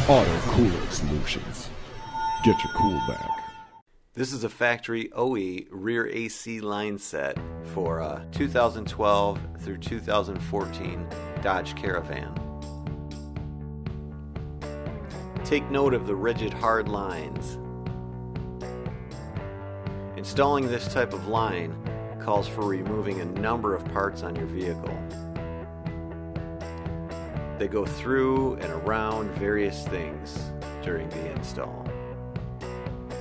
Auto Cooling Solutions. Get your cool back. This is a factory OE rear AC line set for 2012 through 2014 Dodge Caravan. Take note of the rigid hard lines. Installing this type of line calls for removing a number of parts on your vehicle. They go through and around various things during the install.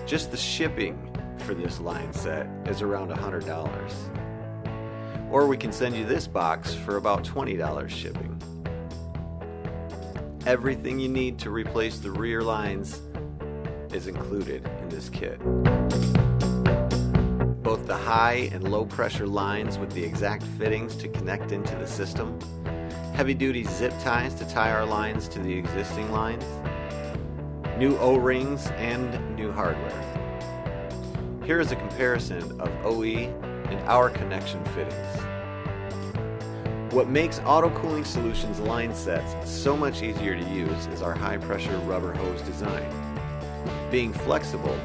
Just the shipping for this line set is around $100. Or we can send you this box for about $20 shipping. Everything you need to replace the rear lines is included in this kit. Both the high and low pressure lines with the exact fittings to connect into the system, heavy-duty zip ties to tie our lines to the existing lines, new O-rings, and new hardware. Here is a comparison of OE and our connection fittings. What makes Auto Cooling Solutions line sets so much easier to use is our high-pressure rubber hose design. Being flexible,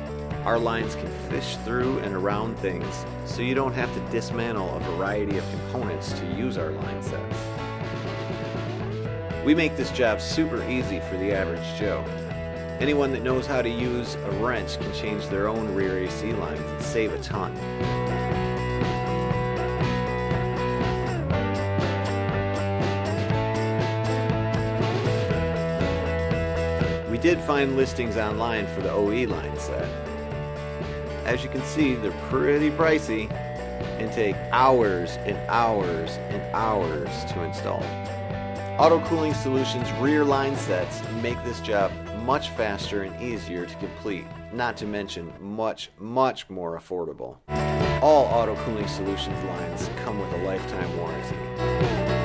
our lines can fish through and around things, so you don't have to dismantle a variety of components to use our line sets. We make this job super easy for the average Joe. Anyone that knows how to use a wrench can change their own rear AC lines and save a ton. We did find listings online for the OE line set. As you can see, they're pretty pricey and take hours and hours and hours to install. Auto Cooling Solutions rear line sets make this job much faster and easier to complete, not to mention much, much more affordable. All Auto Cooling Solutions lines come with a lifetime warranty.